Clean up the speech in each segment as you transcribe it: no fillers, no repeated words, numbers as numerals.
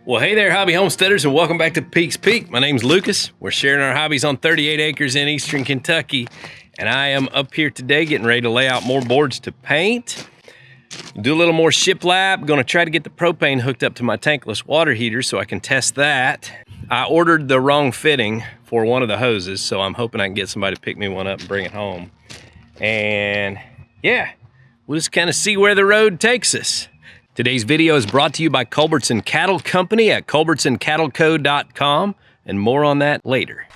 Well, hey there, hobby homesteaders, and welcome back to Peak's Peak. My name's Lucas. We're sharing our hobbies on 38 acres in eastern Kentucky, and I am up here today getting ready to lay out more boards to paint. Do a little more shiplap. Going to try to get the propane hooked up to my tankless water heater so I can test that. I ordered the wrong fitting for one of the hoses, so I'm hoping I can get somebody to pick me one up and bring it home. And yeah, we'll just kind of see where the road takes us. Today's video is brought to you by Culbertson Cattle Company at culbertsoncattleco.com, and more on that later.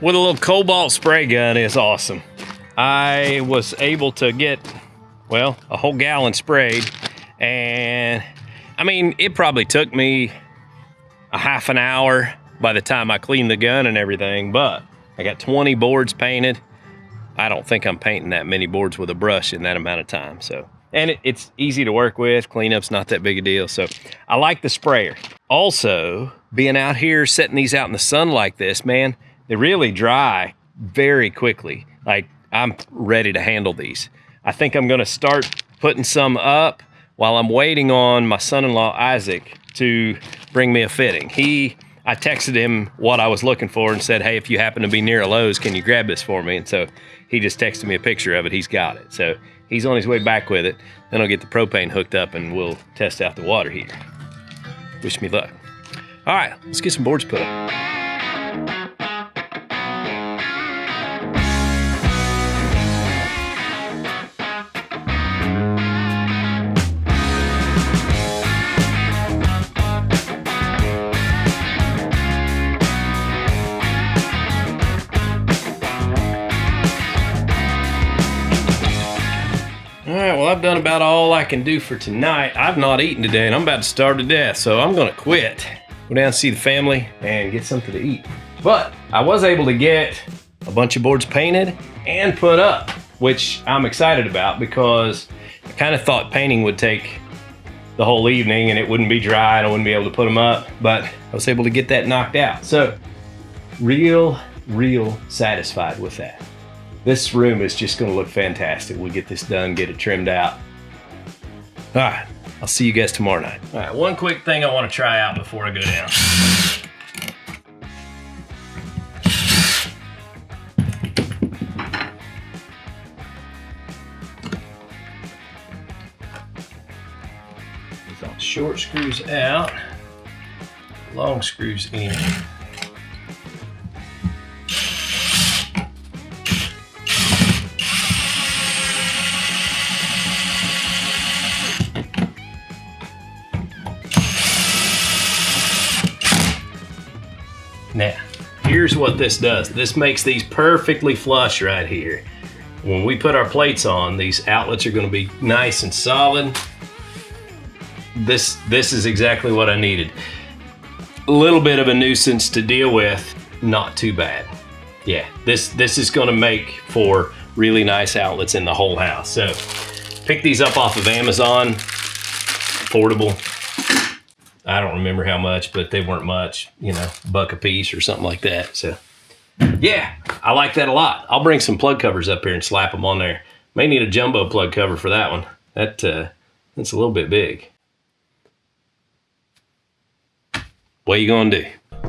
With a little cobalt spray gun is awesome. I was able to get, well, a whole gallon sprayed, and I mean, it probably took me a half an hour by the time I cleaned the gun and everything, but I got 20 boards painted. I don't think I'm painting that many boards with a brush in that amount of time. So, and it's easy to work with. Cleanup's not that big a deal. So I like the sprayer. Also, being out here, setting these out in the sun like this, man, they really dry very quickly. Like, I'm ready to handle these. I think I'm gonna start putting some up while I'm waiting on my son-in-law, Isaac, to bring me a fitting. I texted him what I was looking for and said, hey, if you happen to be near a Lowe's, can you grab this for me? And so he just texted me a picture of it. He's got it. So he's on his way back with it. Then I'll get the propane hooked up and we'll test out the water heater. Wish me luck. All right, let's get some boards put up. All right, well, I've done about all I can do for tonight. I've not eaten today, and I'm about to starve to death, so I'm gonna quit. Go down and see the family and get something to eat. But I was able to get a bunch of boards painted and put up, which I'm excited about because I kind of thought painting would take the whole evening and it wouldn't be dry and I wouldn't be able to put them up, but I was able to get that knocked out. So real satisfied with that. This room is just gonna look fantastic. We'll get this done, get it trimmed out. All right, I'll see you guys tomorrow night. All right, one quick thing I wanna try out before I go down. Short screws out, long screws in. Now, here's what this does. This makes these perfectly flush right here. When we put our plates on, these outlets are going to be nice and solid. This is exactly what I needed. A little bit of a nuisance to deal with, not too bad. Yeah, this is gonna make for really nice outlets in the whole house. So, pick these up off of Amazon, affordable. I don't remember how much, but they weren't much, you know, $1 a piece or something like that. So, yeah, I like that a lot. I'll bring some plug covers up here and slap them on there. May need a jumbo plug cover for that one. That's a little bit big. What you gonna do?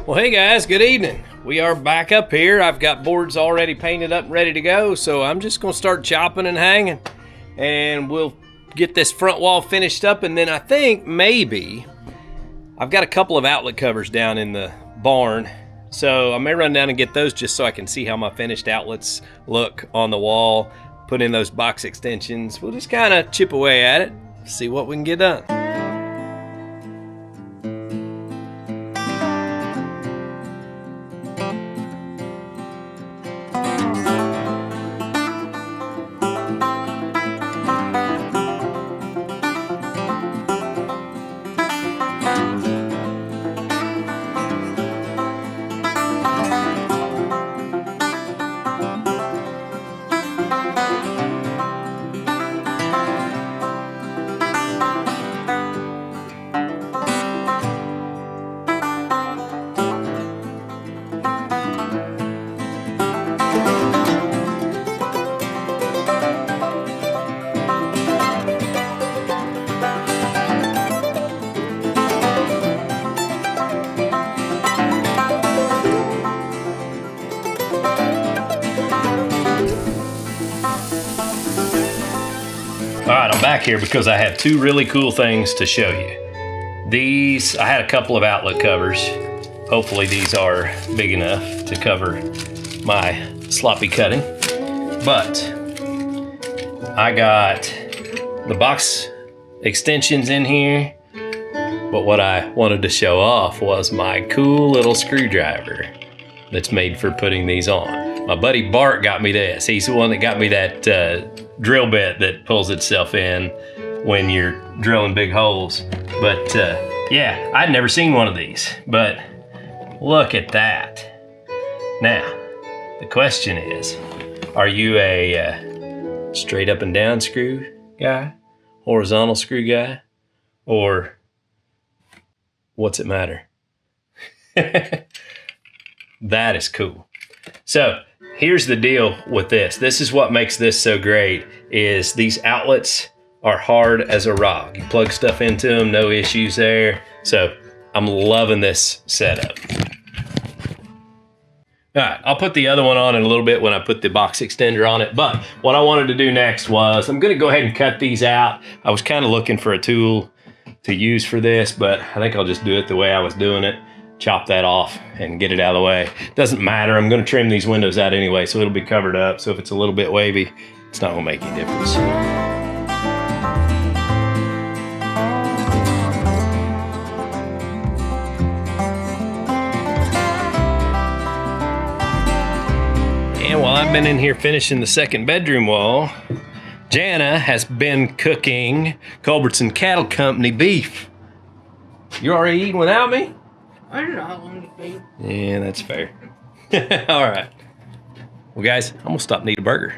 Well, hey guys, good evening. We are back up here. I've got boards already painted up and ready to go, so I'm just gonna start chopping and hanging, and we'll get this front wall finished up, and then I think maybe I've got a couple of outlet covers down in the barn, so I may run down and get those just so I can see how my finished outlets look on the wall, put in those box extensions. We'll just kind of chip away at it, see what we can get done. Back here because I have two really cool things to show you. These, I had a couple of outlet covers. Hopefully these are big enough to cover my sloppy cutting. But I got the box extensions in here. But what I wanted to show off was my cool little screwdriver that's made for putting these on. My buddy Bart got me this. He's the one that got me that drill bit that pulls itself in when you're drilling big holes. But yeah, I'd never seen one of these, but look at that. Now, the question is, are you a straight up and down screw guy, horizontal screw guy, or what's it matter? That is cool. So here's the deal with this. This is what makes this so great, is these outlets are hard as a rock. You plug stuff into them, no issues there. So I'm loving this setup. All right, I'll put the other one on in a little bit when I put the box extender on it. But what I wanted to do next was, I'm gonna go ahead and cut these out. I was kind of looking for a tool to use for this, but I think I'll just do it the way I was doing it. Chop that off and get it out of the way. Doesn't matter, I'm gonna trim these windows out anyway, so it'll be covered up. So if it's a little bit wavy, it's not gonna make any difference. And while I've been in here finishing the second bedroom wall, Jana has been cooking Culbertson Cattle Company beef. You already eating without me? I do not want to eat. Yeah, that's fair. All right. Well, guys, I'm gonna stop and eat a burger.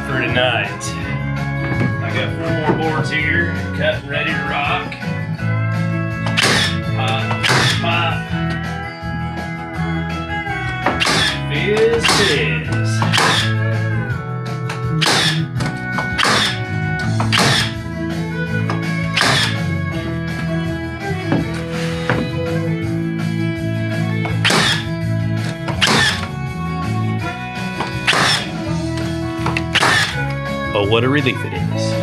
For tonight, I got 4 more boards here, cut and ready to rock. Pop. Fizz. Oh, what a relief it is.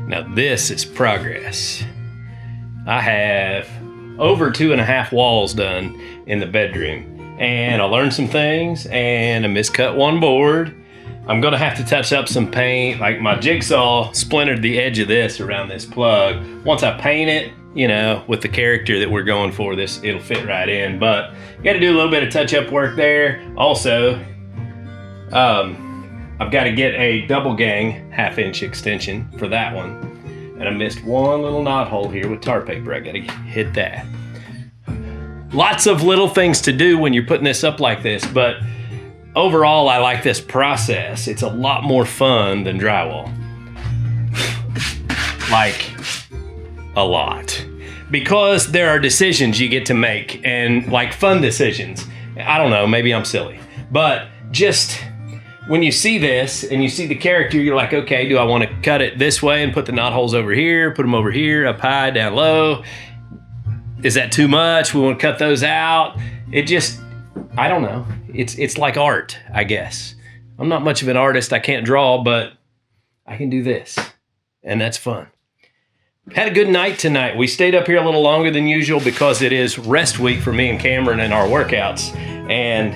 Now this is progress. I have over 2.5 walls done in the bedroom, and I learned some things, and I miscut one board. I'm gonna have to touch up some paint. Like, my jigsaw splintered the edge of this around this plug. Once I paint it, you know, with the character that we're going for, this, it'll fit right in. But you got to do a little bit of touch-up work there. Also, I've got to get a double gang 1/2-inch extension for that one. And I missed one little knot hole here with tar paper. I got to hit that. lots of little things to do when you're putting this up like this, but overall, I like this process. It's a lot more fun than drywall. Like, a lot. Because there are decisions you get to make, and like fun decisions. I don't know, maybe I'm silly. But just when you see this and you see the character, you're like, okay, do I want to cut it this way and put the knot holes over here, put them over here, up high, down low? Is that too much? We want to cut those out. It just, I don't know. It's like art, I guess. I'm not much of an artist. I can't draw, but I can do this, and that's fun. Had a good night tonight. We stayed up here a little longer than usual because it is rest week for me and Cameron and our workouts. And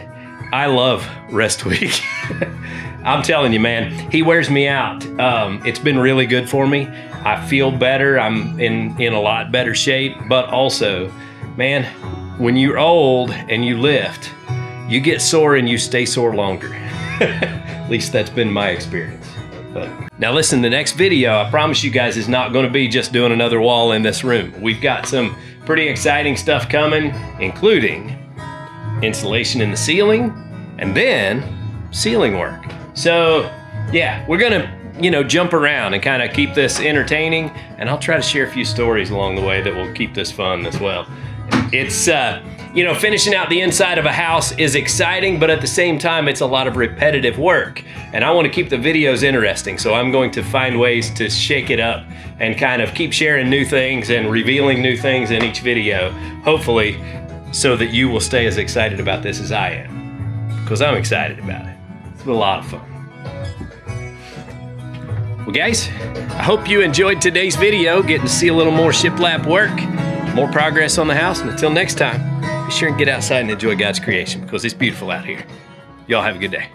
I love rest week. I'm telling you, man, he wears me out. It's been really good for me. I feel better. I'm in a lot better shape. But also, man, when you're old and you lift, you get sore and you stay sore longer. At least that's been my experience. But now listen, the next video, I promise you guys, is not going to be just doing another wall in this room. We've got some pretty exciting stuff coming, including insulation in the ceiling and then ceiling work. So yeah, we're going to, jump around and kind of keep this entertaining, and I'll try to share a few stories along the way that will keep this fun as well. It's, finishing out the inside of a house is exciting, but at the same time, it's a lot of repetitive work. And I want to keep the videos interesting, so I'm going to find ways to shake it up and kind of keep sharing new things and revealing new things in each video, hopefully, so that you will stay as excited about this as I am, because I'm excited about it. It's been a lot of fun. Well, guys, I hope you enjoyed today's video, getting to see a little more shiplap work, more progress on the house, and until next time, be sure and get outside and enjoy God's creation, because it's beautiful out here. Y'all have a good day.